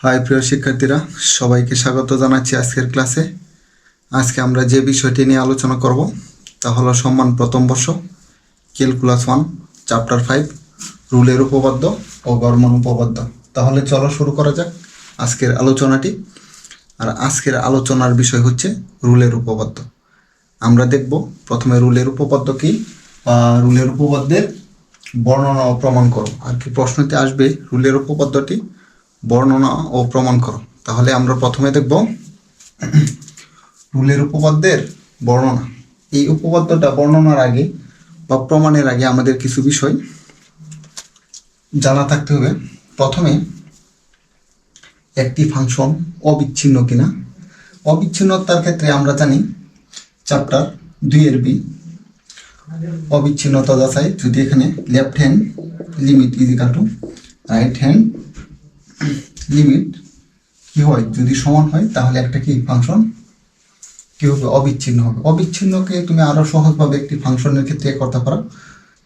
High প্রিয় শিক্ষার্থীরা, সবাইকে স্বাগত জানাচ্ছি আজকের ক্লাসে। আজকে আমরা যে বিষয়টি নিয়ে আলোচনা করব তা হলো সম্মান প্রথম বর্ষ ক্যালকুলাস 1 চ্যাপ্টার 5 রুলের উপপাদ্য ও গড়মান উপপাদ্য। তাহলে চলো শুরু করা যাক আজকের আলোচনাটি। আর আজকের আলোচনার বিষয় হচ্ছে রুলের উপপাদ্য। আমরা দেখব প্রথমে রুলের উপপাদ্য কি বা রুলের উপপাদ্যের বর্ণনা ও প্রমাণ করো। আর কি প্রশ্নতে আসবে রুলের উপপাদ্যটি বর্ণনা ও প্রমাণ করো। তাহলে আমরা প্রথমে দেখব রুলের উপপাদ্যের বর্ণনা। এই উপপাদ্যটা বর্ণনার আগে বা প্রমাণের আগে আমাদের কিছু বিষয় জানা থাকতে হবে। প্রথমে একটি ফাংশন অবিচ্ছিন্ন কিনা। অবিচ্ছিন্নতার ক্ষেত্রে আমরা জানি চ্যাপ্টার 2 বি অবিচ্ছিন্নতা যাচাই। যদি এখানে left hand limit is equal two right hand limit কি হয়, যদি সমান হয় তাহলে একটা কি ফাংশন কি হবে, অবিচ্ছিন্ন হবে। অবিচ্ছিন্নকে তুমি আরো সহজভাবে একটি ফাংশনের ক্ষেত্রে করতে পারো।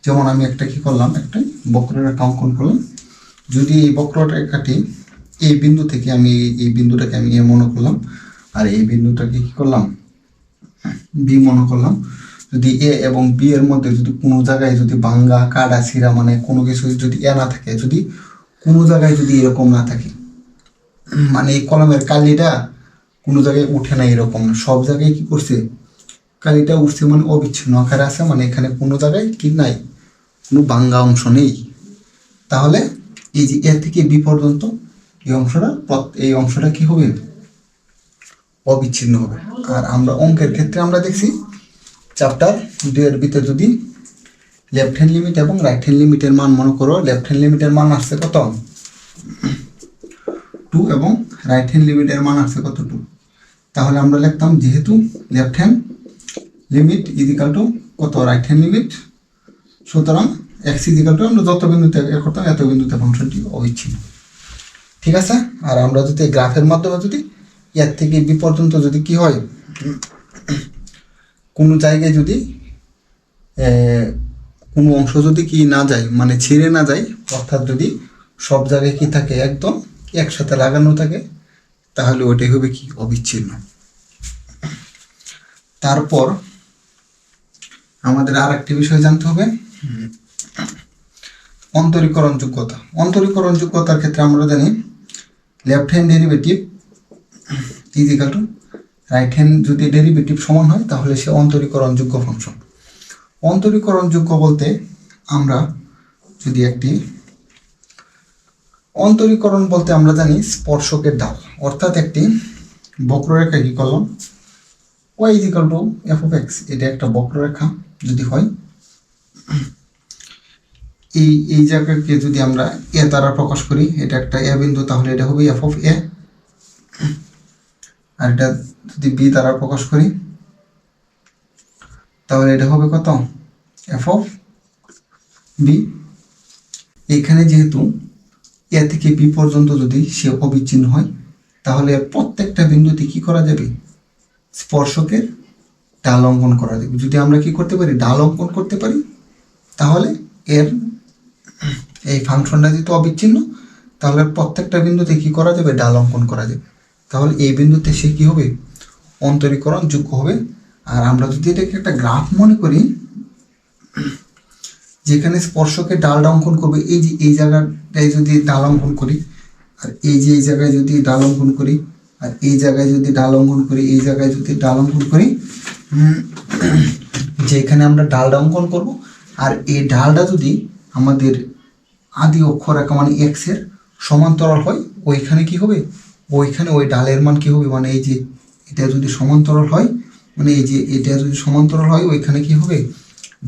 যেমন আমি একটা কি করলাম, একটা বক্ররেখা অঙ্কন করলাম। যদি এই বক্ররেখাটি এই বিন্দু থেকে আমি এই বিন্দুটাকে আমি এ মনে করলাম, আর এই বিন্দুটাকে কি করলাম, বি মনে করলাম। যদি এ এবং বি এর মধ্যে যদি কোনো জায়গায় যদি ভাঙ্গা কাটা ছিঁড়া মানে কোনো কিছু যদি এ না থাকে, যদি কোনো জায়গায় যদি এরকম না থাকে, মানে এই কলমের কালিটা কোনো জায়গায় উঠে না, এরকম সব জায়গায় কি করছে, কালিটা উঠছে, মানে অবিচ্ছিন্ন আকারে আছে, মানে এখানে কোনো জায়গায় কি নাই, কোনো ভাঙ্গা অংশ নেই। তাহলে এই যে এ থেকে বি পর্যন্ত এই অংশটা কি হবে, অবিচ্ছিন্ন হবে। আর আমরা অঙ্কের ক্ষেত্রে আমরা দেখছি চ্যাপ্টার 2 এর ভিতরে যদি লেফট হ্যান্ড লিমিট এবং রাইট হ্যান্ড লিমিটের মান মনে করো, লেফট হ্যান্ড লিমিটের মান আসছে কত 2 এবং রাইট হ্যান্ড লিমিটের মান আসছে কত 2। তাহলে আমরা লিখতাম যেহেতু left hand limit is equal to কত রাইট হ্যান্ড লিমিট, সুতরাং এক্স ইজ ইকুয়াল টু আমরা যত বিন্দুতে করতাম এত বিন্দুতে ফাংশনটি অবিচ্ছিন্ন। ঠিক আছে। আর আমরা যদি গ্রাফের মাধ্যমে যদি এর থেকে বি পর্যন্ত যদি কি হয়, কোনো জায়গায় যদি কোনো অংশ যদি কি না যায়, মানে ছিঁড়ে না যায়, অর্থাৎ যদি সব জায়গায় কি থাকে একদম একসাথে লাগানো থাকে, তাহলে ওটাই হবে কি অবিচ্ছিন্ন। তারপর আমাদের আর একটি বিষয় জানতে হবে, অন্তরীকরণ যোগ্যতা। অন্তরীকরণ যোগ্যতার ক্ষেত্রে আমরা জানি left hand derivative is equal two right hand যদি ডেরিভেটিভ সমান হয় তাহলে সে অন্তরীকরণ যোগ্য ফাংশন। অন্তরীকরণ যোগ্য বলতে আমরা যদি একটি অন্তরীকরণ বলতে আমরা জানি স্পর্শকের ঢাল, অর্থাৎ একটি বক্ররেখা কি করলাম y is equal to F of x, এটা একটা বক্ররেখা যদি হয়, এই জায়গাকে যদি আমরা এ দ্বারা প্রকাশ করি, এটা একটা এ বিন্দু, তাহলে এটা হবে এফ অফ এ। আর এটা যদি বি দ্বারা প্রকাশ করি তাহলে এটা হবে কত এফ অফ বি। এখানে যেহেতু এ থেকে বি পর্যন্ত যদি সে অবিচ্ছিন্ন হয় তাহলে প্রত্যেকটা বিন্দুতে কি করা যাবে, স্পর্শকের ঢাল অঙ্কন করা যাবে। যদি আমরা কি করতে পারি, ঢাল অঙ্কন করতে পারি, তাহলে এর এই ফাংশনটা যেহেতু অবিচ্ছিন্ন তাহলে প্রত্যেকটা বিন্দুতে কি করা যাবে, ঢাল অঙ্কন করা যাবে। তাহলে এই বিন্দুতে সে কি হবে, অন্তরীকরণ যোগ্য হবে। আর আমরা যদি এটাকে একটা গ্রাফ মনে করি, যেখানে স্পর্শকে ডালটা অঙ্কন করবে, এই যে এই জায়গাটায় যদি ডাল অঙ্কন করি, আর এই যে এই জায়গায় যদি ডাল অঙ্কন করি, আর এই জায়গায় যদি ডাল অঙ্কন করি, এই জায়গায় যদি ডাল অঙ্কন করি, যেখানে আমরা ডালটা অঙ্কন করব, আর এই ডালটা যদি আমাদের আদি অক্ষরেখা মানে এক্স এর সমান্তরাল হয়, ওইখানে কি হবে, ওইখানে ওই ডালের মান কি হবে, মানে এই যে এটা যদি সমান্তরাল হয়, মানে এই যে এটা যদি সমান্তরাল হয়, ওইখানে কি হবে,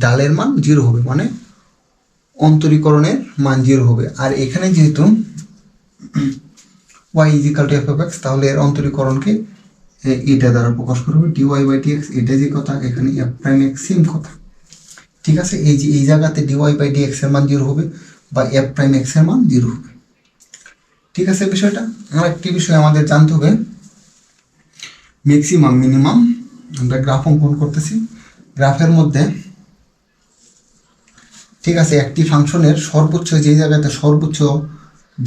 ডালের মান 0 হবে, মানে অন্তরীকরণের মান 0 হবে। আর এখানে যেহেতু y is equal to F of x, তাহলে এর অন্তরীকরণকে এটা দ্বারা প্রকাশ করবে dy বাই dx। এটা যে কথা, এখানে এফ প্রাইম এক্স সেম কথা। ঠিক আছে। এই যে এই জায়গাতে dy বাই dx এর মান 0 হবে বা এফ প্রাইম এক্স এর মান 0 হবে। ঠিক আছে। বিষয়টা আর একটি বিষয় আমাদের জানতে হবে, ম্যাক্সিমাম মিনিমাম। আমরা গ্রাফ অঙ্কন করতেছি, গ্রাফের মধ্যে ঠিক আছে একটি ফাংশনের সর্বোচ্চ, যে জায়গাতে সর্বোচ্চ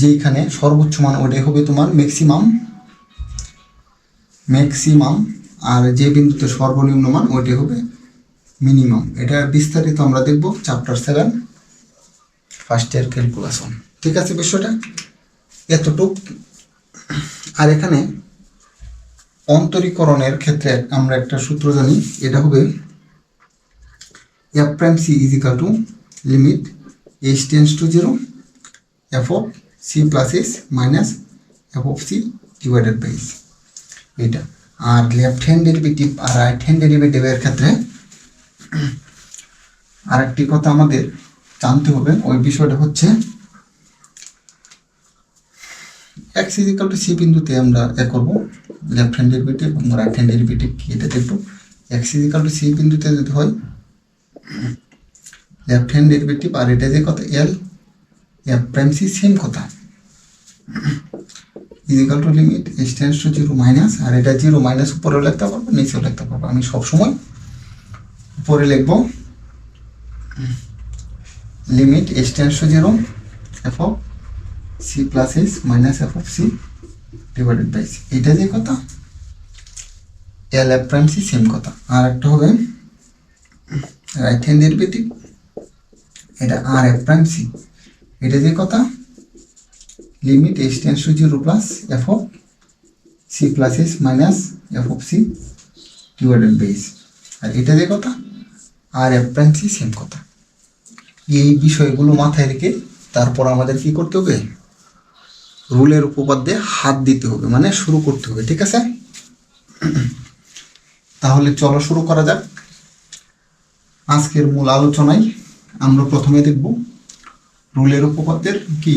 যেখানে সর্বোচ্চ মান ওটাই হবে তোমার ম্যাক্সিমাম, আর যে বিন্দুতে সর্বনিম্ন মান ওইটাই হবে মিনিমাম। এটা বিস্তারিত আমরা দেখব চ্যাপ্টার 7 ফার্স্ট ইয়ার ক্যালকুলেশন। ঠিক আছে, বিষয়টা এতটুক। আর এখানে অন্তরীকরণের ক্ষেত্রে আমরা একটা সূত্র জানি, এটা হবে f prime c is equal to limit h tends to 0 f of c plus h minus f of c divided by h। এটা আর লেফট হ্যান্ড ডেরিভেটিভ আর রাইট হ্যান্ড ডেরিভেটিভের ক্ষেত্রে আরেকটি কথা আমাদের জানতে হবে, ওই বিষয়টা হচ্ছে x is equal to c বিন্দুতে আমরা এ করব লেফট হ্যান্ড ডেরিভেটিভ এবং রাইট হ্যান্ড ডেরিভেটিভ কি এটা দেখব। x is equal to c বিন্দুতে যদি হয় লেফট হ্যান্ড ডেরিভেটিভ আর এটা যে কথা l f prime c same কথা is equal to limit h tends to 0 minus, আর এটা 0 মাইনাস উপরেও লিখতে পারবো নিচেও লিখতে পারবো। আমি সবসময় উপরে লিখব limit h tends to 0 f of c plus h minus f of c divided by c। এটা যে কথা l f prime c same কথা। আর একটা হবে রাইট হ্যান্ড ডেরিভেটিভ, এটা r f prime c, এটা যে কথা limit h tends to 0 plus f of c plus h minus f of c divided by h। আর এটা যে কথা r f prime c same কথা। এই বিষয়গুলো মাথায় রেখে তারপর আমাদের কি করতে হবে, রুলের উপপাদ্যে হাত দিতে হবে, মানে শুরু করতে হবে। ঠিক আছে, তাহলে চলো শুরু করা যাক। আজকের মূল আলোচনায় আমরা প্রথমে দেখব রুলের উপপাদ্যের কি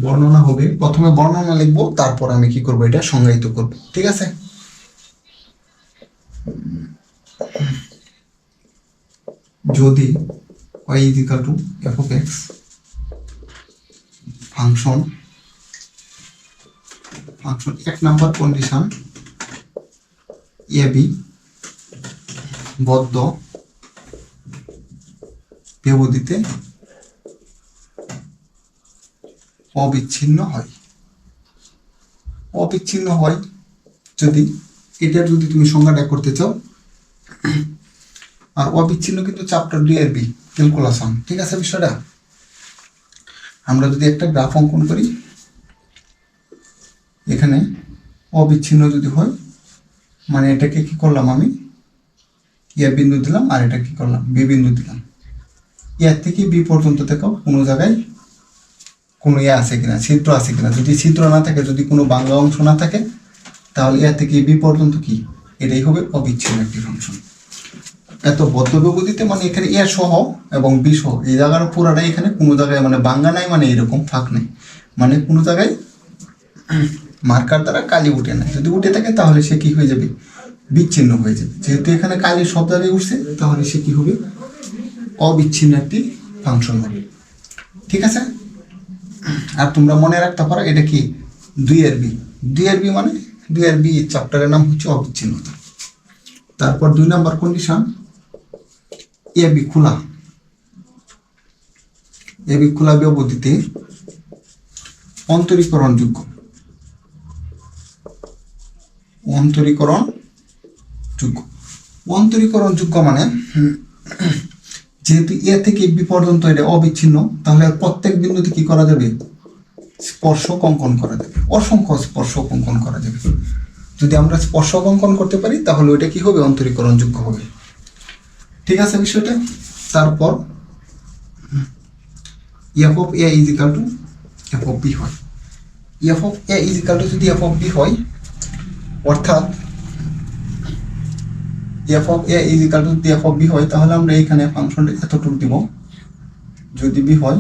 বর্ণনা হবে। প্রথমে বর্ণনা লিখবো, তারপর আমি কি করব, এটা সংজ্ঞায়িত করব। ঠিক আছে, যদি y is equal to f of x function এক নাম্বার কন্ডিশন ab বদ্ধ ব্যবধিতে অবিচ্ছিন্ন হয় যদি এটা যদি তুমি সংজ্ঞাটা করতে চাও। আর অবিচ্ছিন্ন কিন্তু চ্যাপ্টার 2 এর বি ক্যালকুলেশন। ঠিক আছে, বিষয়টা আমরা যদি একটা গ্রাফ অঙ্কন করি, এখানে অবিচ্ছিন্ন যদি হয় মানে এটাকে কি করলাম, আমি এ বিন্দু দিলাম আর এটা কি করলাম বি বিন্দু দিলাম। এর থেকে বি পর্যন্ত দেখো কোনো জায়গায় কোনো আছে কিনা, ছিদ্র আছে কিনা। যদি ছিদ্র না থাকে, যদি কোনো বাংলা অংশ না থাকে, তাহলে এর থেকে বি পর্যন্ত কি এটাই হবে অবিচ্ছিন্ন একটি ফাংশন। এত বদ্ধ ব্যবধিতে মানে এখানে এ সহ এবং বি সহ এই জায়গার পুরাটাই, এখানে কোনো জায়গায় মানে বাঙ্গা নাই, মানে এরকম ফাঁক নেই, মানে কোনো জায়গায় মার্কার দ্বারা কালি উঠে না। যদি উঠে থাকে তাহলে সে কি হয়ে যাবে, বিচ্ছিন্ন হয়ে যাবে। যেহেতু এখানে কালি সব জায়গায় উঠছে, তাহলে সে কি হবে, অবিচ্ছিন্ন একটি ফাংশন হবে। ঠিক আছে, আর তোমরা মনে রাখতে পারো এটা কি 2 এর বি মানে 2 এর বি চ্যাপ্টারের নাম হচ্ছে অবিচ্ছিন্নতা। তারপর 2 নাম্বার কন্ডিশন এ বি খোলা ব্যবধিতে অন্তরীকরণযোগ্য মানে যেহেতু এ থেকে বি পর্যন্ত এটা অবিচ্ছিন্ন, তাহলে প্রত্যেক বিন্দুতে কি করা যাবে, স্পর্শক অঙ্কন করা যাবে, অসংখ্য স্পর্শক অঙ্কন করা যাবে। যদি আমরা স্পর্শক অঙ্কন করতে পারি তাহলে ওইটা কি হবে, অন্তরীকরণযোগ্য হবে। ঠিক আছে বিষয়টা। তারপর f of a is equal to f of b হয়। f of a is equal to যদি f of b হয়, অর্থাৎ f of a is equal to যদি f of b হয়, তাহলে আমরা এখানে ফাংশনটা এতটুকু দিব যদি b হয়।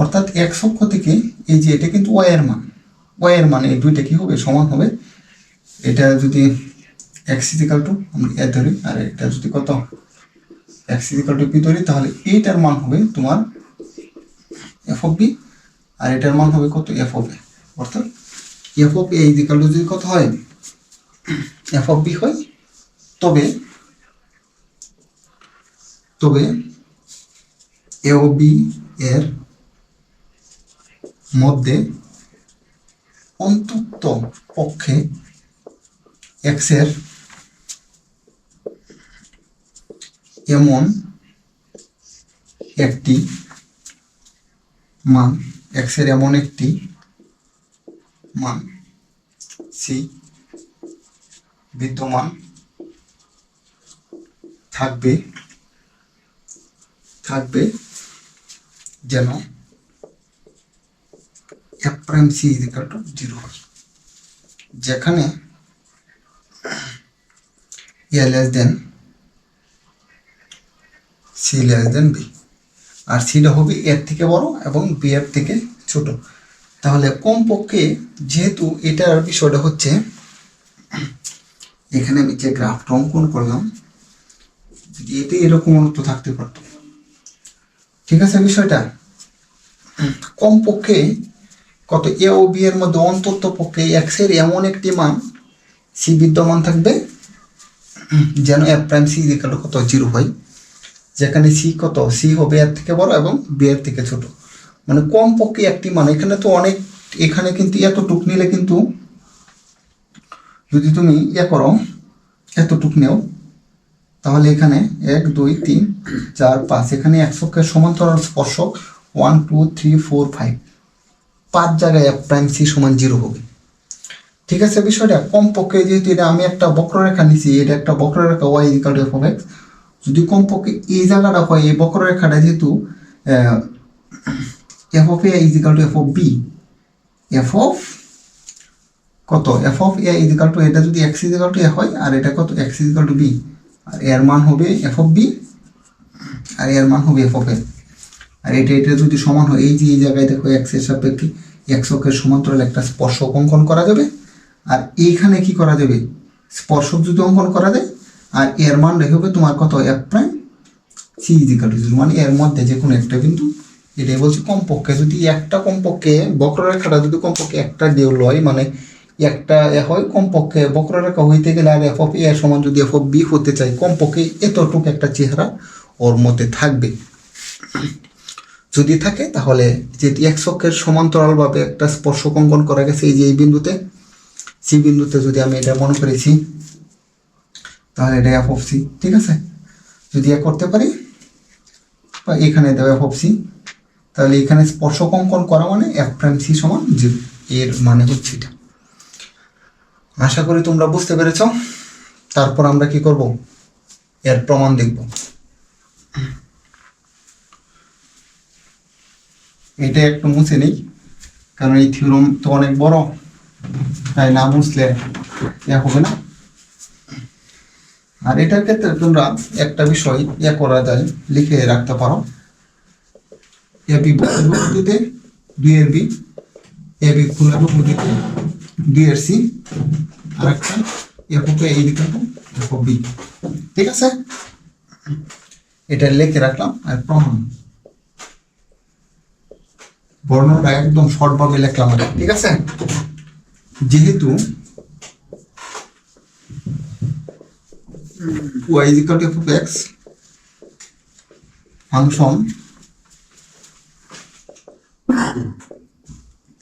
অর্থাৎ x অক্ষ থেকে এই যে এটা কিন্তু y এর মান এই দুইটা কি হবে, সমান হবে। এটা যদি x is equal to আমরা a ধরি, আর এটা যদি কত x is equal to b ধরি, তাহলে এইটার মান হবে তোমার f of b, আর এটার মান হবে কত, f of a। অর্থাৎ f of a is equal to যদি কত হয়, f of b হয়, তবে এ ও বি এর মধ্যে অন্তত পক্ষে এক্স এর এমন একটি মান, এক্স এর এমন একটি মান সি বিদ্যমান থাকবে যেন F prime C is equal to 0 হয়, যেখানে A less than C less than B, আর সিটা হবে এর থেকে বড় এবং বি এর থেকে ছোট। তাহলে কমপক্ষে যেহেতু এটার বিষয়টা হচ্ছে, এখানে আমি যে গ্রাফটা অঙ্কন করলাম যদি এতে এরকম অর্থ থাকতে পারতো, ঠিক আছে বিষয়টা, কমপক্ষে কত এ ও বি এর মধ্যে অন্তত পক্ষে এক্স এর এমন একটি মান সি বিদ্যমান থাকবে যেন F prime C equal to কত 0 হয়, যেখানে সি কত সি হবে এর থেকে বড় এবং বি এর থেকে ছোট। মানে কমপক্ষে একটি মান, এখানে তো অনেক, এখানে কিন্তু এতটুক নিলে কিন্তু যদি তুমি করো এতটুক নেও তাহলে এখানে 1 2 3 4 5 এখানে একশকের সমান্তরাল স্পর্শক 1 2 3 4 5 5 জায়গায় এফ প্রাইম সি সমান 0 হবে, ঠিক আছে বিষয়টা। কমপক্ষে যেহেতু এটা আমি একটা বক্ররেখা নিছি, এটা একটা বক্ররেখা Y equal to F of X, যদি কমপক্ষে এই জায়গাটা হয়, এই বক্ররেখাটা যেহেতু F of A is equal to F of B, F of কত F of A is equal to, এটা যদি X is equal to A হয় আর এটা কত x is equal to B, আর এর মান হবে এফ অফ বি আর এর মান হবে এফ অফ এ, আর এটা যদি সমান হয়, এই যে এই জায়গায় দেখো এক্স এর সাপেক্ষে এক্স অক্ষের সমান্তরাল একটা স্পর্শক অঙ্কন করা যাবে, আর এইখানে কি করা যাবে স্পর্শক যদি অঙ্কন করা যায়, আর এর মান রেখে হবে তোমার কত F prime C is equal to 0, মানে এর মধ্যে যে কোনো একটা বিন্দু। এটাই বলছি কমপক্ষে যদি একটা, কমপক্ষে বক্ররেখাটা যদি কমপক্ষে একটা দেউল হয়, মানে একটা হয় কমপক্ষে বক্ররেখা হইতে গেলে, আর এফ অফ এ এর সমান যদি এফ অফ বি হতে চাই, কমপক্ষে এতটুকু একটা চেহারা ওর মধ্যে থাকবে। যদি থাকে তাহলে যেটি এক্স অক্ষের সমান্তরালভাবে একটা স্পর্শক অঙ্কন করা গেছে এই যে এই বিন্দুতে, সি বিন্দুতে, যদি আমি এটা মনে করেছি তাহলে এটা এফ অফ সি, ঠিক আছে। যদি এ করতে পারি বা এখানে দেওয়া এফ অফ সি, তাহলে এখানে স্পর্শক অঙ্কন করা মানে এফ প্রাইম সি সমান 0, এর মানে হচ্ছে এটা। আশা করি তোমরা বুঝতে পেরেছ। তারপর আমরা কি করব, এর প্রমাণ দেখব। এটা একটু মুছে নেই, কারণ এই থিওরাম তো অনেক বড়, তাই না মুছলে হবে না। আর এটার ক্ষেত্রে তোমরা একটা বিষয় করা যায়, লিখে রাখতে পারো, এ বি পদ্ধতিতে 2 এর বি, এ বি খোলা পদ্ধতিতে 2 এর সি, আর একটা F of A equal to F of B, ঠিক আছে। এটা লিখে রাখলাম। আর প্রমাণ বর্ণনাটা একদম শর্টভাবে লিখলাম, ঠিক আছে। যেহেতু y is equal to f of x function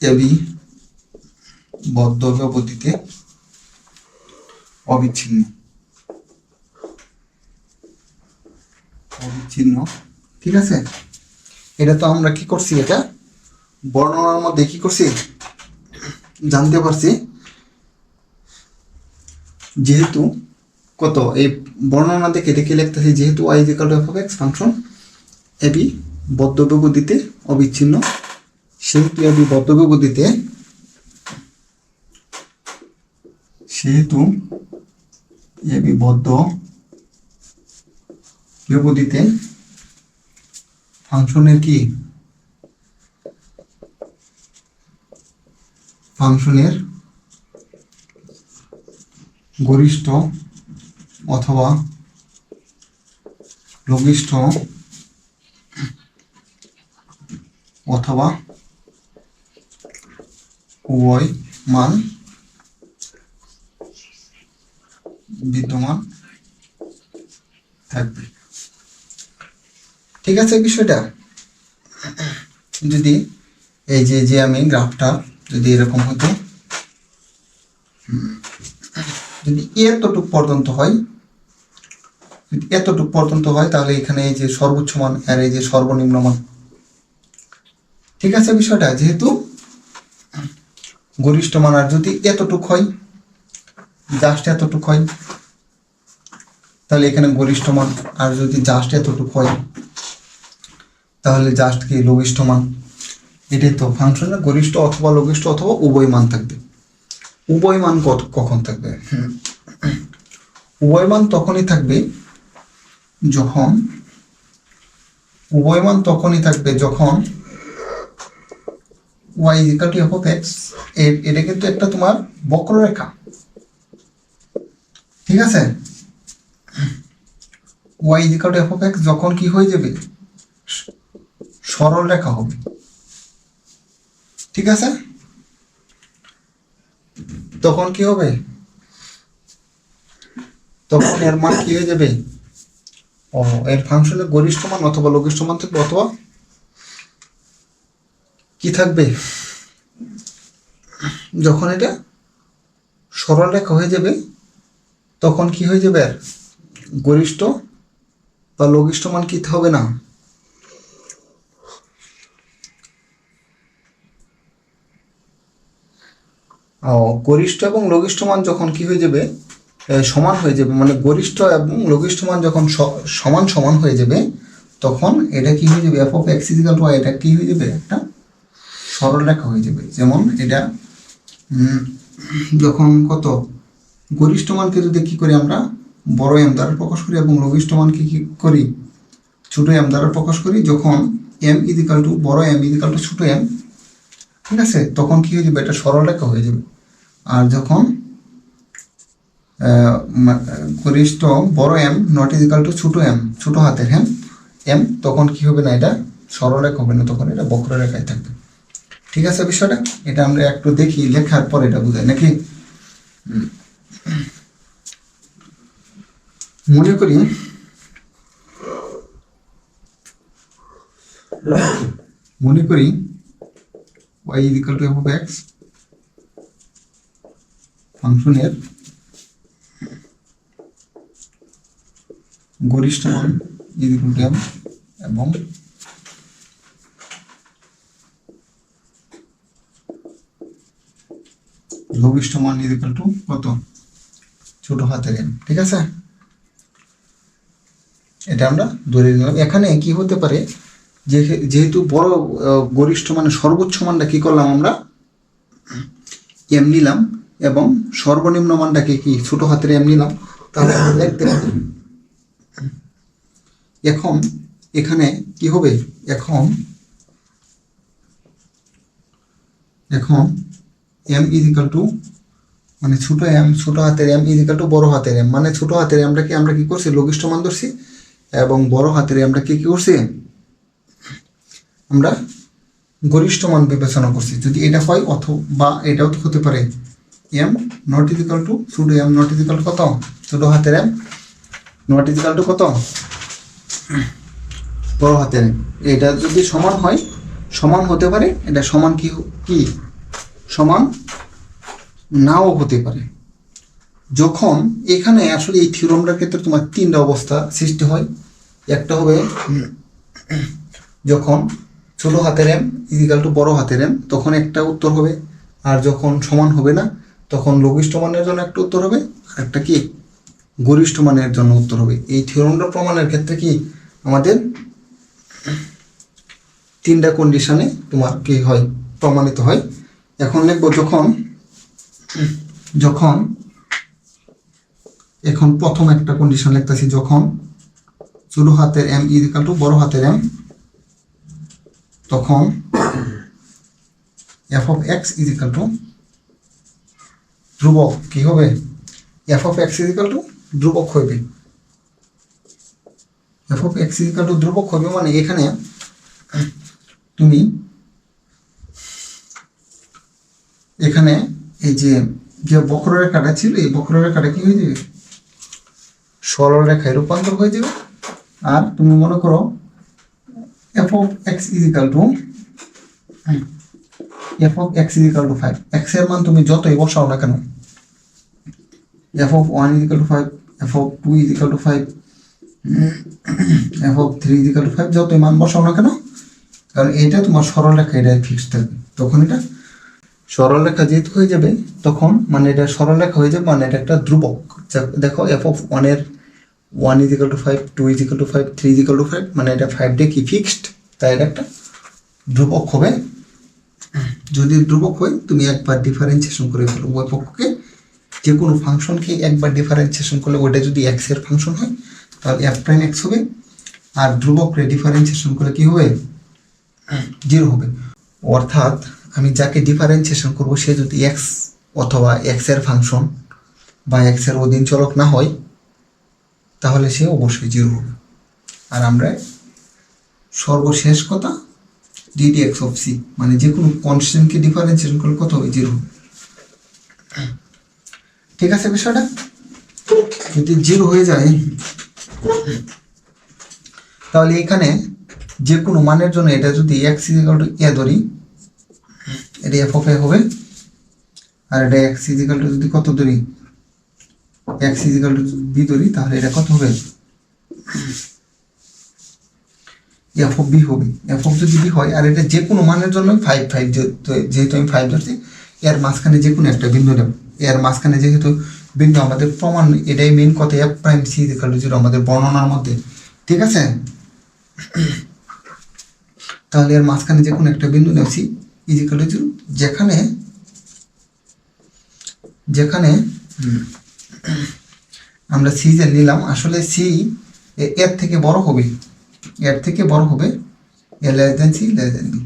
A B বদ্ধ ব্যবধিতে অবিচ্ছিন্ন, ঠিক আছে। এটা তো আমরা কি করছি, এটা বর্ণনার মধ্যে কি করছি জানতে পারছি, যেহেতু কত এই বর্ণনা দেখে দেখে লিখতেছি, যেহেতু y is equal to f of x function A B বদ্ধ ব্যবধিতে অবিচ্ছিন্ন, সেহেতু এবি বদ্ধ ব্যবধিতে, সেহেতু এবি বদ্ধ ব্যবধিতে ফাংশনের কি, ফাংশনের গরিষ্ঠ অথবা লঘিষ্ঠ অথবা উভয় মান বিদ্যমান থাকবে, ঠিক আছে বিষয়টা। যদি এই যে আমি গ্রাফটা যদি এরকম হতো, যদি এতটুক পর্যন্ত হয়, যদি এতটুক পর্যন্ত হয় তাহলে এখানে এই যে সর্বোচ্চ মান আর এই যে সর্বনিম্ন মান, ঠিক আছে বিষয়টা, যেহেতু গরিষ্ঠ মান আর যদি এতটুক হয়, জাস্ট এতটুক হয়, তাহলে এখানে গরিষ্ঠ মান, আর যদি জাস্ট এতটুক হয় তাহলে জাস্ট কি লঘিষ্ঠ মান। এটাই তো ফাংশনের গরিষ্ঠ অথবা লঘিষ্ঠ অথবা উভয় মান থাকবে। উভয় মান কখন থাকবে? উভয় মান তখনই থাকবে যখন, উভয় মান তখনই থাকবে যখন y equal to f of x, এটা কিন্তু একটা তোমার বক্ররেখা, ঠিক আছে। y equal to f of x যখন কি হয়ে যাবে, সরল রেখা হবে, ঠিক আছে। তখন কি হবে, তখন এর মান কি হয়ে যাবে, এর ফাংশনের গরিষ্ঠ মান অথবা লঘিষ্ঠ মান থাকবে, অথবা কি থাকবে, যখন এটা সরল রেখা হয়ে যাবে তখন কি হয়ে যাবে, আর গরিষ্ঠ বা লঘিষ্ঠ মান কি হবে না, গরিষ্ঠ এবং লঘিষ্ঠ মান যখন কি হয়ে যাবে, সমান হয়ে যাবে, মানে গরিষ্ঠ এবং লঘিষ্ঠ মান যখন সমান সমান হয়ে যাবে, তখন এটা কি হয়ে যাবে, F of X equal to Y, এটা কি হয়ে যাবে, একটা সরল রেখা হয়ে যাবে। যেমন এটা যখন কত, গরিষ্ঠ মানকে যদি কি করি আমরা বড় এম দ্বারা প্রকাশ করি এবং লঘিষ্ঠ মানকে কি করি ছোট এম দ্বারা প্রকাশ করি, যখন এম ইকুয়াল টু বড় এম ইকুয়াল টু ছোট এম, ঠিক আছে, তখন কি হয়ে যাবে, এটা সরল রেখা হয়ে যাবে। আর যখন গরিষ্ঠ বড় এম নট ইকুয়াল টু ছোট এম, ছোট হাতের হ্যাঁ এম, তখন কি হবে না, এটা সরল রেখা হবে না, তখন এটা বক্ররেখায় থাকবে, ঠিক আছে বিষয়টা। এটা আমরা একটু দেখি লেখার পর এটা বুঝাই নাকি। মনে করি y equal to f of x ফাংশনের গরিষ্ঠ মান ইকুয়াল টু m এবং লঘিষ্ঠ মান ইকুয়াল টু কত, ছোট হাতের m, ঠিক আছে। এটা আমরা ধরে নিলাম। এখানে কি হতে পারে, যেহেতু বড় গরিষ্ঠ মানে সর্বোচ্চ মানটা কি করলাম আমরা এম নিলাম এবং সর্বনিম্ন মানটাকে কি ছোট হাতের এম নিলাম, তাহলে আমরা লিখতে পারি। এখন এখানে কি হবে, এখন এম ইকুয়াল টু মানে ছোট এম, ছোট হাতের এম ইকুয়াল টু বড় হাতের এম, মানে ছোট হাতের এমটাকে আমরা কি করছি লঘিষ্ঠ মান ধরছি এবং বড় হাতের এমটাকে কি করছি আমরা গরিষ্ঠ মান বিবেচনা করছি। যদি এটা হয় অথবা এটাও তো হতে পারে এম নট ইকুয়াল টু ছোট এম নট ইকুয়াল টু কত, ছোট হাতের এম নট ইকুয়াল টু কত, বড় হাতের এম। এটা যদি সমান হয়, সমান হতে পারে, এটা সমান কি সমান নাও হতে পারে। যখন এখানে আসলে এই থিওরামটার ক্ষেত্রে তোমার তিনটা অবস্থা সৃষ্টি হয়। একটা হবে যখন ছোট হাতের এম ইকুয়াল টু বড় হাতের এম, তখন একটা উত্তর হবে। আর যখন সমান হবে না, তখন লঘিষ্ঠ মানের জন্য একটা উত্তর হবে, আর একটা কি গরিষ্ঠ মানের জন্য উত্তর হবে। এই থিওরামটা প্রমাণের ক্ষেত্রে কি আমাদের তিনটা কন্ডিশনে তোমার কি হয়, প্রমাণিত হয়। এখন লিখবো যখন এখন প্রথম একটা কন্ডিশন লিখতেছি, যখন ছোট হাতের এম ইকুয়াল টু বড় হাতের এম, তখন F of X equal two ধ্রুবক কি হবে, F of X equal two ধ্রুবক হবে। F of X equal two ধ্রুবক হবে মানে এখানে তুমি এখানে এই যে বক্ররেখাটা ছিল, এই বক্ররেখাটা কি হয়ে যাবে, সরল রেখায় রূপান্তর হয়ে যাবে। আর তুমি মনে করো F of X equal to F of x is equal two 5, x এর মান তুমি যতই বসাও না কেন, F of 1 is equal two 5, F of 2 is equal two 5, F of 3 is equal two 5, যতই মান বসাও না কেন, কারণ এটা তোমার সরলরেখা, এটা ফিক্সড থাকবে। তখন এটা সরলরেখা যেহেতু হয়ে যাবে, তখন মানে এটা সরলরেখা হয়ে যাবে, মানে এটা একটা ধ্রুবক। দেখো এফ অফ 1 এর 1 is equal two 5, 2 is equal two 5, 3 is equal two 5, মানে এটা 5 ডে কি ফিক্সড, তাই এটা একটা ধ্রুবক হবে। যদি ধ্রুবক হয় তুমি একবার ডিফারেন্সিয়েশন করে ফেলো উভয় পক্ষকে, যে কোনো ফাংশনকে একবার ডিফারেন্সিয়েশন করলে ওটা যদি এক্স এর ফাংশন হয় তাহলে এফ প্রাইম এক্স হবে, আর ধ্রুবককে ডিফারেন্সিয়েশন করলে কি হবে, 0 হবে। অর্থাৎ আমি যাকে ডিফারেন্সিয়েশন করব সে যদি এক্স অথবা এক্স এর ফাংশন বা এক্স এর অধীন চলক না হয় তাহলে সে অবশ্যই 0 হবে। আর আমরা সর্বশেষ কথা ডিডি এক্স অফ সি, মানে যে কোনো কনস্ট্যান্টকে ডিফারেন্সিয়েশন করলে কত হবে, 0 হবে। ঠিক আছে বিষয়টা? যদি 0 হয়ে যায় তাহলে এখানে যে কোনো মানের জন্য এটা যদি এক্স ইজ ইকাল টু এ ধরি, এটা এফ অফ এ হবে, আর এটা এক্স ইজ ইকাল টু যদি কত ধরি, X is equal to B ধরি, তাহলে এটা কত হবে, এফ অফ বি হবে। এফ অফ যদি বি হয়, আর এটা যে কোনো মানের জন্য 5 যেহেতু আমি 5 ধরছি, এর মাঝখানে যে কোনো একটা বিন্দু নেব, এর মাঝখানে যেহেতু বিন্দু আমাদের প্রমাণ, এটাই মেন কথা, F prime C is equal to 0 আমাদের বর্ণনার মধ্যে। ঠিক আছে? তাহলে এর মাঝখানে যে কোনো একটা বিন্দু নেব, সি ইজ ইকাল টু 0, যেখানে আমরা সি যে নিলাম, আসলে সি এর থেকে বড় হবে, এর থেকে বড় হবে, A less than C less than B.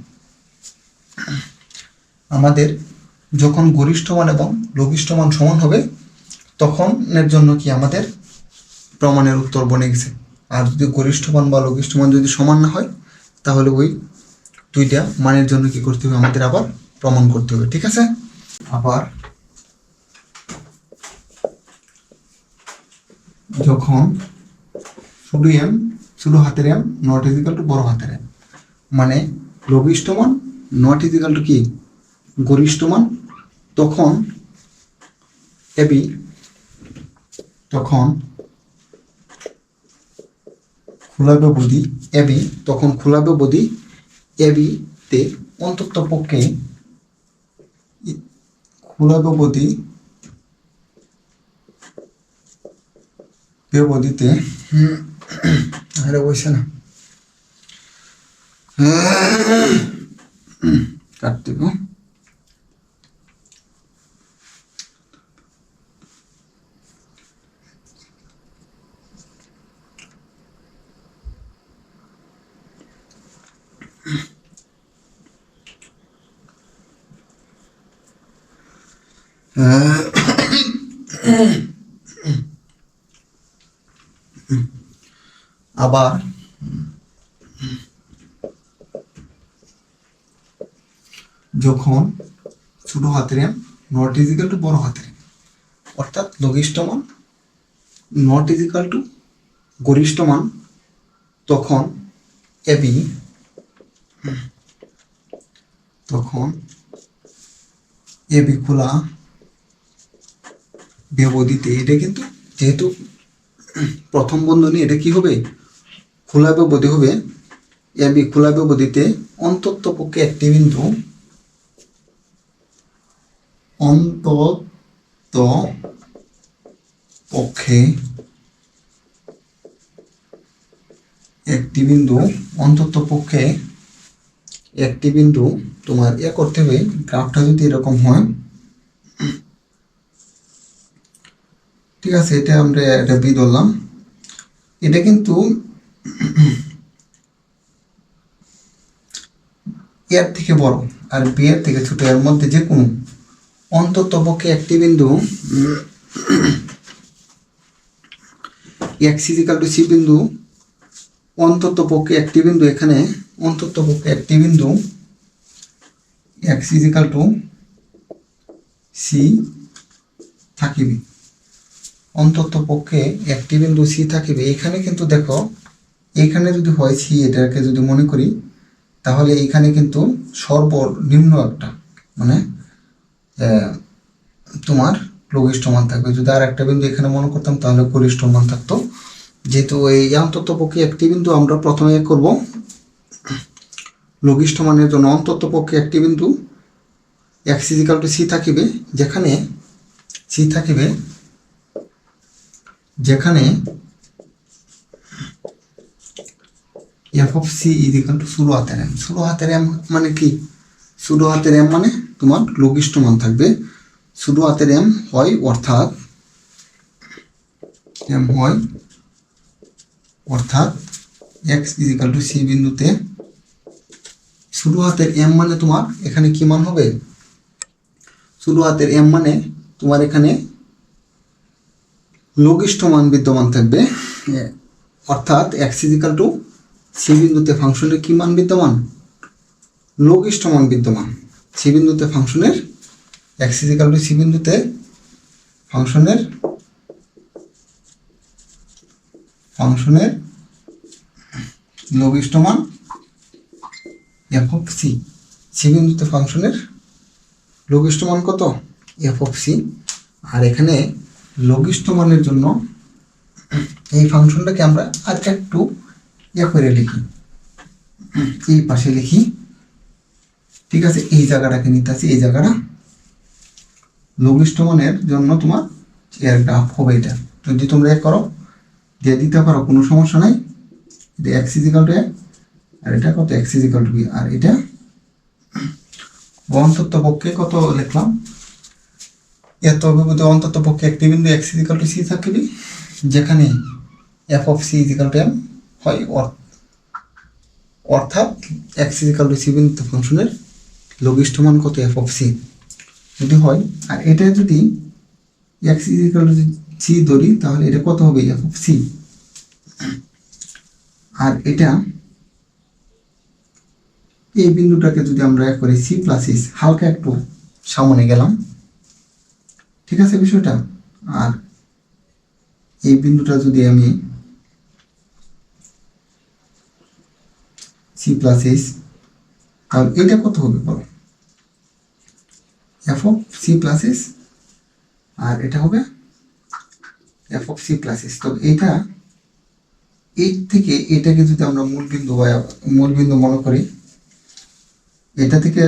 আমাদের যখন গরিষ্ঠ মান এবং লঘিষ্ঠ মান সমান হবে তখন এর জন্য কি আমাদের প্রমাণের উত্তর বনে গেছে। আর যদি গরিষ্ঠ মান বা লঘিষ্ঠ মান যদি সমান না হয় তাহলে ওই দুইটা মানের জন্য কি করতে হবে, আমাদের আবার প্রমাণ করতে হবে। ঠিক আছে? আবার যখন শুধু হাতের M naught is equal two বড় হাতের এম, মানে লঘিষ্ঠ মান নট ইজ ইকাল টু কি গরিষ্ঠ মান, তখন এবি, তখন খোলা ব্যবধি এবি, তখন খোলা ব্যবধি এবিতে অন্তত পক্ষে খোলা ব্যবধিতে আরে বসে না কাটতে গো, আবার যখন ছোট হাতের M naught is equal two বড় হাতের এম, অর্থাৎ লঘিষ্ঠ মান নট ইজ ইকাল টু গরিষ্ঠ মান, তখন এবি, তখন এবি খোলা ব্যবধিতে, এটা কিন্তু যেহেতু প্রথম বন্ধনী, এটা কি হবে, খোলা ব্যবধি হবে, এবি খোলা ব্যবধিতে অন্তত পক্ষে একটি বিন্দু, অন্তত পক্ষে একটি বিন্দু, অন্তত পক্ষে একটি বিন্দু তোমার করতে হবে। গ্রাফটা যদি এরকম হয়, ঠিক আছে, এটা আমরা এটা বি ধরলাম, এটা কিন্তু এর থেকে বড় আর বি এর থেকে ছোট, এর মধ্যে যে কোনো অন্তত পক্ষে একটি বিন্দু x is equal to C বিন্দু, অন্তত পক্ষে একটি বিন্দু, এখানে অন্তত পক্ষে একটি বিন্দু x is equal to C থাকিবে, অন্তত পক্ষে একটি বিন্দু সি থাকিবে। এখানে কিন্তু দেখো, এখানে যদি হয় সি, এটাকে যদি মনে করি তাহলে এইখানে কিন্তু সর্বনিম্ন একটা মানে তোমার লঘিষ্ঠ মান থাকবে। যদি আর একটা বিন্দু এখানে মনে করতাম তাহলে গরিষ্ঠ মান থাকতো। যেহেতু এই অন্তত পক্ষে একটি বিন্দু আমরা প্রথমে করব, লঘিষ্ঠ মানের জন্য অন্তত পক্ষে একটি বিন্দু x = c থাকিবে, যেখানে c থাকিবে যেখানে f of c = ষোলো হাতের m। ষোলো হাতের m মানে কি? ষোলো হাতের m মানে তোমার লঘিষ্ঠ মান থাকবে ষোলো হাতের m হয়, অর্থাৎ m হয় অর্থাৎ x = c বিন্দুতে ষোলো হাতের m মানে তোমার এখানে কি মান হবে? ষোলো হাতের m মানে তোমার এখানে লঘিষ্ঠ মান বিদ্যমান থাকবে, অর্থাৎ x = c বিন্দুতে ফাংশনের কি মান বিদ্যমান? লঘিষ্ঠ মান বিদ্যমান। c বিন্দুতে ফাংশনের x = c বিন্দুতে ফাংশনের লঘিষ্ঠ মান f of c। c বিন্দুতে ফাংশনের লঘিষ্ঠ মান কত? f of c। আর এখানে লঘিষ্ঠ মানের জন্য এই ফাংশনটাকে আমরা আর একটু করে লিখি, এই পাশে লিখি, ঠিক আছে? এই জায়গাটাকে নিতে আসি, এই জায়গাটা লঘিষ্ঠ মানের জন্য তোমার এর গ্রাফ হবে এটা। যদি তোমরা এক করো দিয়ে দিতে পারো, কোনো সমস্যা নাই। এটা x = a আর এটা কত? x = b। আর এটা অন্তত পক্ষে কত লিখলাম? এত অভিভূত অন্তত পক্ষে একটি বিন্দু x = c থাকবে, যেখানে f of c = m হয়, অর্থাৎ x = c বিন্দুতে ফাংশনের লঘিষ্ঠ মান কত? f of c যদি হয়। আর এটা যদি x = c ধরি তাহলে এটা কত হবে? f of c। আর এটা এই বিন্দুটাকে যদি আমরা এক করি c + s, হালকা একটু সামনে গেলাম, ঠিক আছে বিষয়টা? আর এই বিন্দুটা যদি আমি c + s, তাহলে এটা কত হবে বলো? f of c + s, আর এটা হবে f of c + s। তো এটা এই থেকে এটাকে যদি আমরা মূলবিন্দু মনে করি, এটা থেকে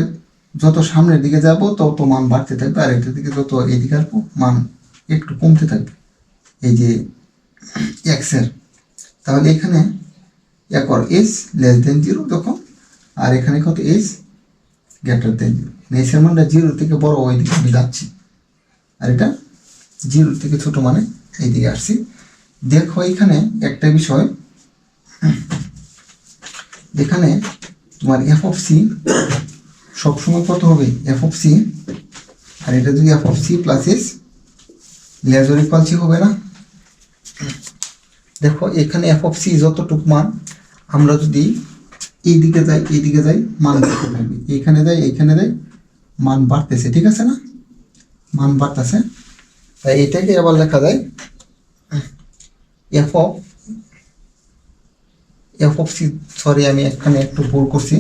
যত সামনের দিকে যাব তত মান বাড়তে থাকবে, আর এটা থেকে যত এইদিকে আসবো মান একটু কমতে থাকবে, এই যে x এর। তাহলে এখানে s <0 তখন, আর এখানে কত? s <0। s এর মানটা 0 থেকে বড় ওইদিকে আমি যাচ্ছি, আর এটা 0 থেকে ছোট মানে এইদিকে আসছি। দেখো এখানে একটা বিষয়, এখানে তোমার f of c সবসময় কত হবে? f of c। আর এটা যদি f of c + s ≤ c হবে না? দেখো এখানে f of c যতটুকু মান, আমরা যদি এইদিকে যাই মান বাড়তে থাকবে, এইখানে যাই মান বাড়তেছে, ঠিক আছে না? মান বাড়তেছে। তাই এটাকে আবার লেখা যায় f of c, সরি আমি এখানে একটু ভুল করছি,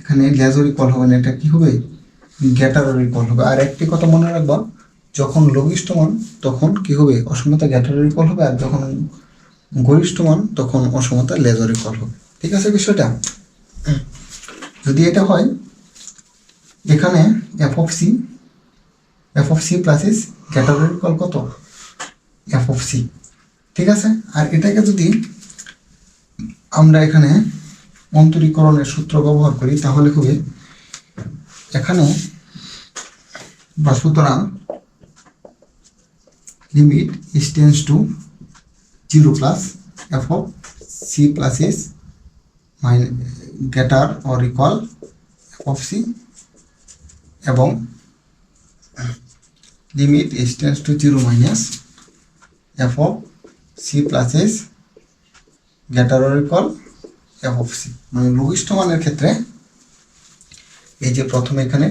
এখানে লেজর ইকুয়াল হবে না, এটা কি হবে? গ্যাটারর ইকুয়াল হবে। আর একটি কথা মনে রাখবা, যখন লঘিষ্ঠ মান তখন কি হবে? অসমতা গ্যাটারর ইকুয়াল হবে, আর যখন গরিষ্ঠ মান তখন অসমতা লেজর ইকুয়াল হবে, ঠিক আছে বিষয়টা? যদি এটা হয়, এখানে f of c + s গ্যাটারর equal কত? f of c, ঠিক আছে? আর এটাকে যদি আমরা এখানে অন্তরীকরণের সূত্র ব্যবহার করি তাহলে হবে এখানে, বা সুতরাং limit s tends to 0 plus f of c + s greater or equal f of c, এবং limit s tends to 0 minus f of c + s greater or equal f of c। মানে লঘিষ্ঠ মানের ক্ষেত্রে এই যে প্রথমে এখানে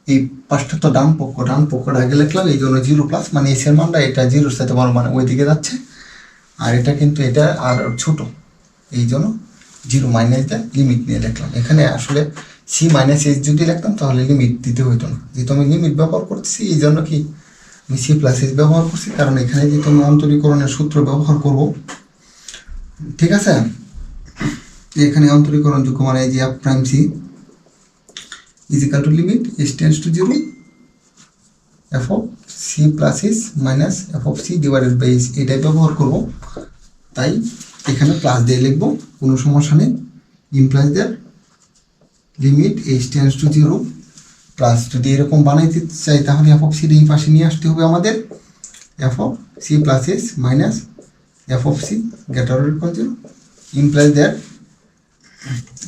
এই পাঁচটা তো ডান পক্ষটা আগে লিখলাম, এই জন্য 0 মানে এস এর মানটা এটা 0-র সাথে বড় মানে ওই দিকে যাচ্ছে, আর এটা কিন্তু এটা আর ছোট, এই জন্য জিরো মাইনাস দিয়ে লিমিট নিয়ে লিখলাম। এখানে আসলে সি মাইনাস এইচ যদি লিখতাম তাহলে লিমিট দিতে হইতো না, যেহেতু আমি লিমিট ব্যবহার করতেছি এই জন্য কি আমি সি প্লাস এইচ ব্যবহার করছি, কারণ এখানে যেহেতু আমি অন্তরীকরণের সূত্র ব্যবহার করব। ঠিক আছে, এখানে অন্তরীকরণযোগ্য মানে এই যে F prime C is equal to limit S tends to zero F of C plus H minus F of C divided by H, এটাই ব্যবহার করব। তাই এখানে প্লাস দিয়ে লিখবো, কোনো সমস্যা নেই। Implies that limit H tends to zero plus, যদি এরকম বানাইতে চাই তাহলে এফ অফ সির এই পাশে নিয়ে আসতে হবে আমাদের, f of C plus H minus F of c greater or equal zero implies that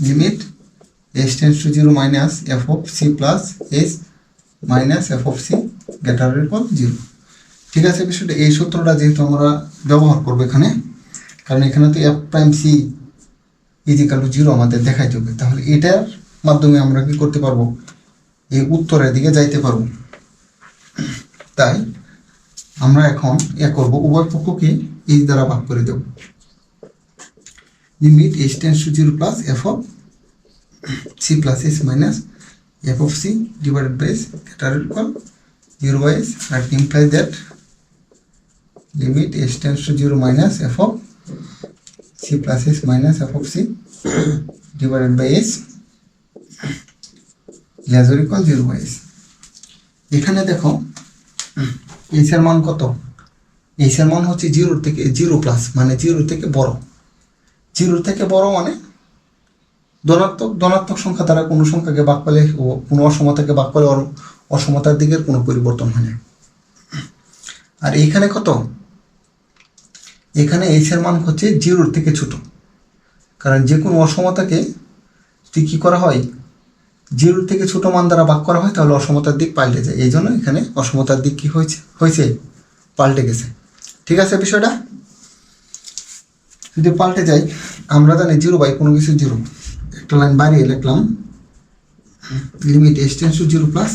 limit H tends to zero minus F of C plus H minus F of c greater or equal zero. ঠিক আছে, বিষয়টা এই সূত্রটা যেহেতু আমরা ব্যবহার করবো এখানে, কারণ এখানে তো f prime C is equal to zero আমাদের দেখাইতে হবে, তাহলে এটার মাধ্যমে আমরা কি করতে পারবো, এই উত্তরের দিকে যাইতে পারবো। তাই আমরা এখন করবো, উভয় পক্ষকে এইচ দ্বারা ভাগ করে দেব। Limit H tends to zero plus F of C plus H minus F of C divided by H greater or equal zero by H, আর implies that limit H tends to zero minus F of C plus H minus F of C divided by H less or equal zero by H. এখানে দেখো H এর মান কত, H এর মান হচ্ছে জিরোর থেকে জিরো প্লাস, মানে জিরো থেকে বড়। জিরোর থেকে বড় মানে ধনাত্মক সংখ্যা দ্বারা কোনো সংখ্যাকে ভাগ পেলে ও কোনো অসমতাকে ভাগ পেলে অসমতার দিকের কোনো পরিবর্তন হয় না। আর এইখানে কত, এখানে এইচ এর মান হচ্ছে জিরোর থেকে ছোট, কারণ যে কোনো অসমতাকে যদি কী করা হয়, জিরোর থেকে ছোট মান দ্বারা ভাগ করা হয় তাহলে অসমতার দিক পাল্টে যায়, এই জন্য এখানে অসমতার দিক কী হয়েছে পাল্টে গেছে। ঠিক আছে, বিষয়টা যদি পাল্টে যায়, আমরা জানি জিরো বাই কোনো কিছু জিরো, একটা লাইন বাড়িয়ে লিখলাম limit H tends to zero plus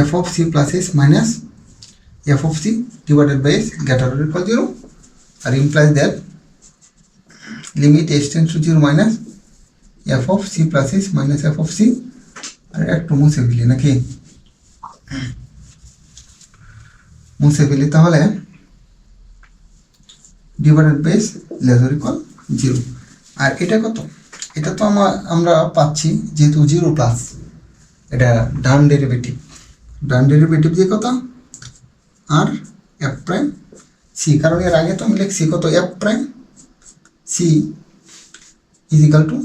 F of C plus H minus F of C divided by H greater or equal zero, আর implies that limit H tends to zero minus F of C plus H minus F of C, আর একটু মুছে ফেলি নাকি, মুছে ফেলি, তাহলে divided by H less or equal zero. আর এটা কত, এটা তো আমরা পাচ্ছি যেহেতু জিরো প্লাস, এটা ডান ডেরিভেটিভ যে কত আর এফ প্রাইম সি, কারণ এর আগে তো আমি লিখছি কত F prime C is equal to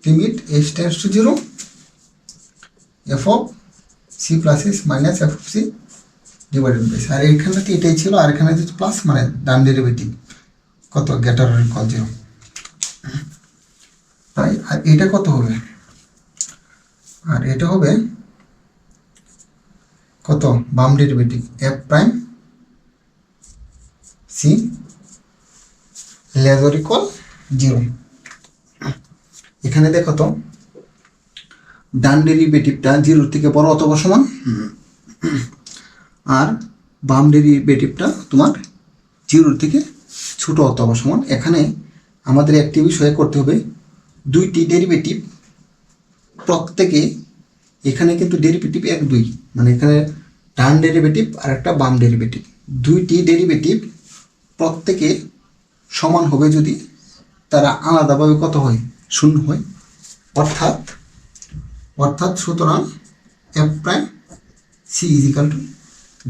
limit H tends to zero F of C plus H minus F of C divided by, আর এইখানে তো এটাই ছিল, আর এখানে যেহেতু প্লাস মানে ডান ডেরিভেটিভ কত গ্রেটার অর ইকুয়াল জিরো। তাই আর এটা কত হবে, আর এটা হবে কত বাম derivative f prime c less or equal zero. এখানে দেখো তো ডান ডেরিভেটিভটা জিরোর থেকে বড় অথবা সমান, আর বাম ডেরিভেটিভটা তোমার জিরোর থেকে ছোট অথবা সমান। এখানে আমাদের একটি বিষয় করতে হবে, দুইটি ডেরিভেটিভ প্রত্যেকে, এখানে কিন্তু ডেরিভেটিভ এক দুই, মানে এখানে ডান ডেরিভেটিভ আর একটা বাম ডেরিভেটিভ, দুইটি ডেরিভেটিভ প্রত্যেকে সমান হবে যদি তারা আলাদাভাবে কত হয়, শূন্য হয়, অর্থাৎ সুতরাং f prime C is equal to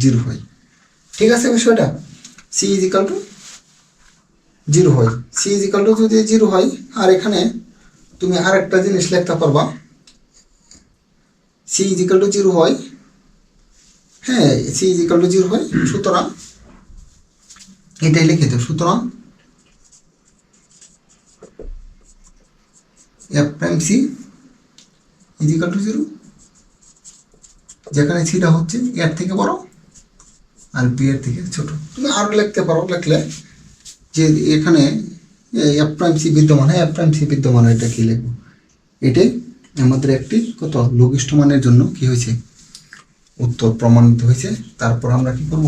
zero হয়। ঠিক আছে, বিষয়টা c is equal to zero হয়, সি ইজ ইকাল টু যদি জিরো হয়, আর এখানে তুমি আর একটা জিনিস লিখতে পারবা, c is equal to zero হয়, হ্যাঁ c is equal to zero হয়, সুতরাং এটাই লিখে দাও, সুতরাং f prime C is equal to zero, যেখানে সিটা হচ্ছে এর থেকে বড় আর বি এর থেকে ছোট। তুমি আরও লিখতে পারো, লিখলে যে এখানে এফ প্রাইম সি বিদ্যমান, হ্যাঁ এফ প্রাইম সি বিদ্যমান, এটা কি লিখবো, এটাই আমাদের একটি কত লঘিষ্ঠ মানের জন্য কি হয়েছে উত্তর প্রমাণিত হয়েছে। তারপর আমরা কি করব,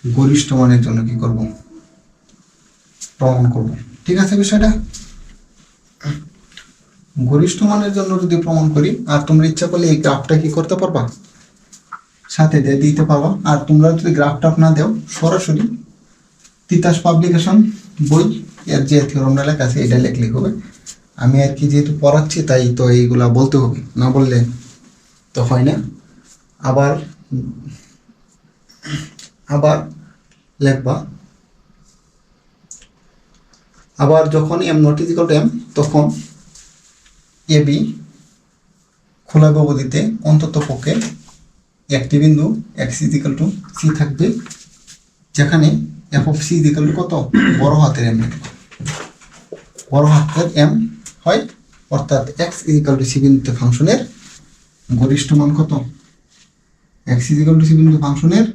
গরিষ্ঠ মানের জন্য কি করব, প্রমাণ করব। ঠিক আছে বিষয়টা? গরিষ্ঠ মানের জন্য যদি প্রমাণ করি, আর তোমরা ইচ্ছা করলে এই গ্রাফটা কি করতে পারবা, সাথে দিয়ে দিতে পারবা। আর তোমরা যদি গ্রাফটা না দাও, সরাসরি তিতাস পাবলিকেশন বই এর যে থিওরামটা লেখা আছে এটা লেখলেই হবে। আমি আর কি যেহেতু পড়াচ্ছি তাই তো এইগুলা বলতে হবে, না বললে তো হয় না। আবার আবার লেখবা, আবার যখন m naught is equal to m, তখন এ বি খোলা ব্যবধিতে অন্তত পক্ষে একটি বিন্দু x is equal to c থাকবে, যেখানে f of c is equal to কত, বড় হাতের এম, বড় হাতের এম হয়, অর্থাৎ x is equal to c বিন্দুতে ফাংশনের গরিষ্ঠ মান কত, x is equal to C বিন্দু ফাংশনের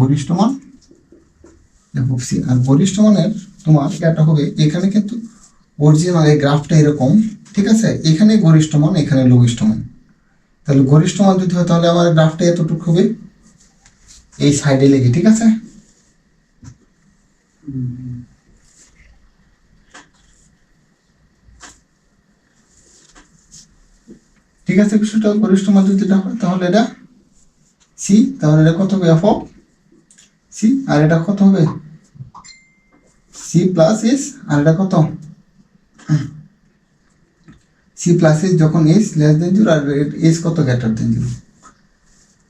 গরিষ্ঠ মান এফ অফ সি। আর গরিষ্ঠ মানের তোমার এটা হবে, এখানে কিন্তু অরিজিনাল এই গ্রাফটা এরকম, ঠিক আছে, এখানে গরিষ্ঠ মান, এখানে লঘিষ্ঠ মান। তাহলে গরিষ্ঠ মান যদি হয় তাহলে আমার গ্রাফটা এতটুকু হবে, এই সাইডে লেগে, ঠিক আছে। ঠিক আছে বিষয়টা, গরিষ্ঠ মান যদি এটা হয় তাহলে এটা সি, তাহলে এটা কত হবে, এফ অফ সি, আর এটা কত হবে, সি প্লাস এস, আর এটা কত, সি প্লাস এস যখন এস লেস দেন জিরো, আর এস কত গ্রেটার দেন জিরো।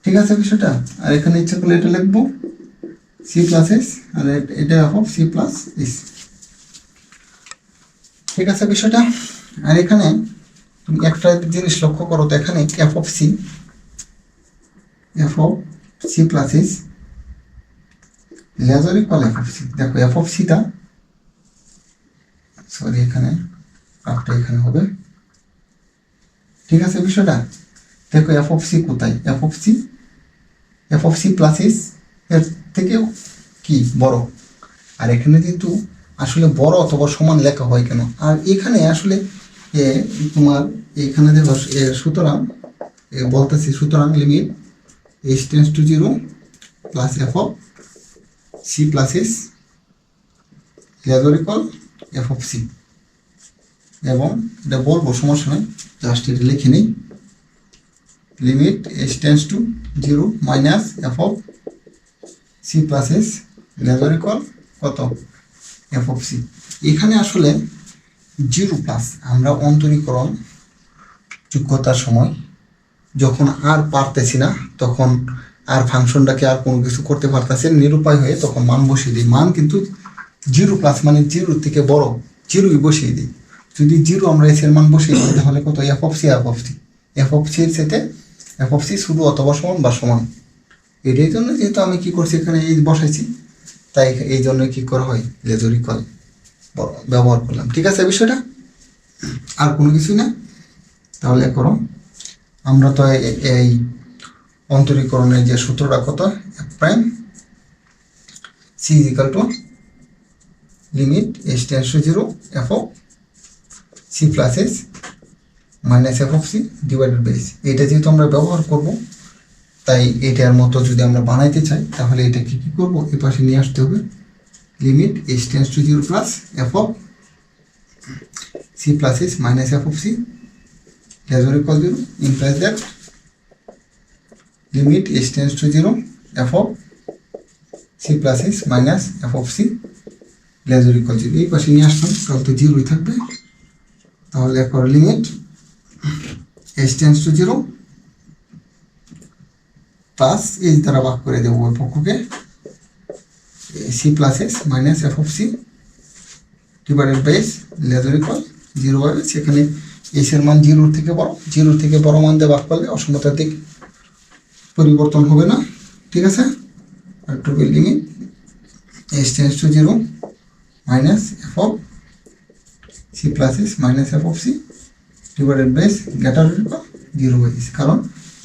ঠিক আছে বিষয়টা? আর এখানে ইচ্ছা করলে এটা লিখবো সি প্লাস এস, আর এটা f of C plus s. ঠিক আছে বিষয়টা? আর এখানে তুমি একটা জিনিস লক্ষ্য করো তো, এখানে f of C plus s lesser equal f of c. দেখো এফ অফ সিটা, সরি এখানে গ্রাফটা এখানে হবে, ঠিক আছে বিষয়টা? দেখো এফ অফ সি কোথায়, f of C plus s এর থেকেও কি বড়, আর এখানে কিন্তু আসলে বড় অথবা সমান লেখা হয় কেন, আর এখানে আসলে তোমার এখানে দেখো সুতরাং বলতেছি, সুতরাং limit S tends to zero plus F of C plus s lesser equal f of c, এবং এটা বলবো সমস্যা নয়, জাস্ট এটা লিখে নিই, limit S tends to zero minus F of C plus s lesser equal কত, এফ অফ সি। এখানে আসলে জিরো প্লাস আমরা অন্তরীকরণ যোগ্যতার সময় যখন আর পারতেছি না, তখন আর ফাংশনটাকে আর কোনো কিছু করতে পারতেছি নিরুপায় হয়ে, তখন মান বসিয়ে দিই। মান কিন্তু জিরো প্লাস মানে জিরোর থেকে বড়, জিরোই বসিয়ে দিই। যদি জিরো আমরা এস এর মান বসিয়ে দিই তাহলে কত, F of C F of সির সাথে এফ অফ সি শুধু অথবা সমান বা সমান। এটাই জন্য যেহেতু আমি কি করছি এখানে এই বসাইছি, তাই এই জন্য কি করা হয়, লেজার ইকুয়াল ব্যবহার করলাম। ঠিক আছে বিষয়টা? আর কোনো কিছুই না। তাহলে করো, আমরা তো এই অন্তরীকরণের যে সূত্রটা কত, F prime C equal to limit S tends to zero F of C plus S minus F of C divided by c. এটা যেহেতু আমরা ব্যবহার করব, তাই এটার মতো যদি আমরা বানাইতে চাই তাহলে এটাকে কি করব, এ পাশে নিয়ে আসতে হবে, limit S tends to zero plus F of C plus S minus F of c lesser equal zero, implies that limit s tends to 0 f of c plus s minus f of c lesser equal zero. এই পাশে নিয়ে আসলাম, তাহলে তো জিরোই থাকবে। তাহলে একবার লিমিট s tends to 0 plus s দ্বারা ভাগ করে দেবো ওই পক্ষকে, c plus S minus F of C divided by s lesser equal zero হবে। সেখানে এস এর মান জিরোর থেকে বড় মান দিয়ে ভাগ করলে অসমতার দিক পরিবর্তন হবে না। ঠিক আছে? আর to B limit S tends to zero minus F of C plus S minus F of C divided by S greater equal zero by S. কারণ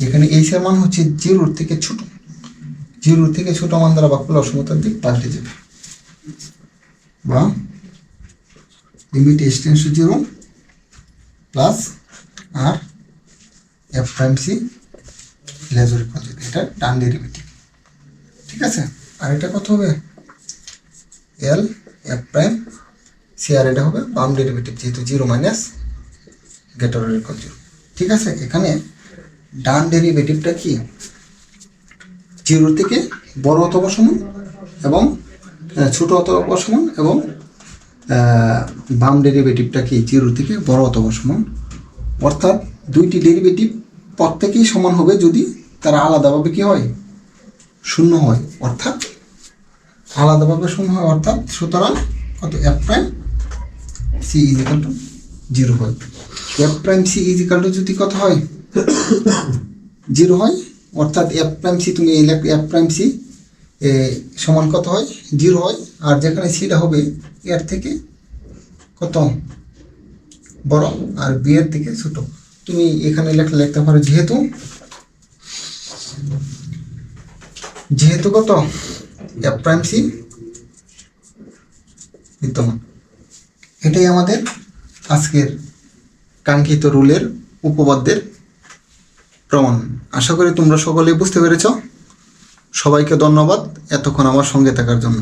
এখানে এস এর মান হচ্ছে জিরোর থেকে ছোট মান দ্বারা ভাগ করলে অসমতার দিক পাল্টে যাবে। বা limit S tends to zero plus আর f prime c lesser equal, এটা ডান ডেরিভেটিভ। ঠিক আছে? আর এটা কত হবে এল এফ প্রাইম সি, আর এটা হবে বাম ডেরিভেটিভ, যেহেতু 0 মাইনাস গ্রেটার অর ইকুয়াল 0। ঠিক আছে, এখানে ডান ডেরিভেটিভটা কি 0 থেকে বড় অথবা সমান এবং ছোট অথবা সমান, এবং বাম ডেরিভেটিভটা কি 0 থেকে বড় অথবা সমান। অর্থাৎ দুইটি ডেরিভেটিভ প্রত্যেকেই সমান হবে যদি তারা আলাদাভাবে কি হয় শূন্য হয়, অর্থাৎ আলাদাভাবে শূন্য হয়। অর্থাৎ সুতরাং কত F prime C is equal to 0 হয়। F prime C is equal to যদি কত হয় 0 হয়, অর্থাৎ এফ প্রাইম সি তুমি এফ প্রাইম সি সমান কত হয় 0 হয়। আর যেখানে সিটা হবে এর থেকে কত বড় আর বি এর থেকে ছোট, তুমি এখানে লিখতে পারো যেহেতু কত এফ প্রাইম সি বিদ্যমান। এটাই আমাদের আজকের কাঙ্ক্ষিত রুলের উপপাদ্যের প্রমাণ। আশা করি তোমরা সকলেই বুঝতে পেরেছ। সবাইকে ধন্যবাদ এতক্ষণ আমার সঙ্গে থাকার জন্য।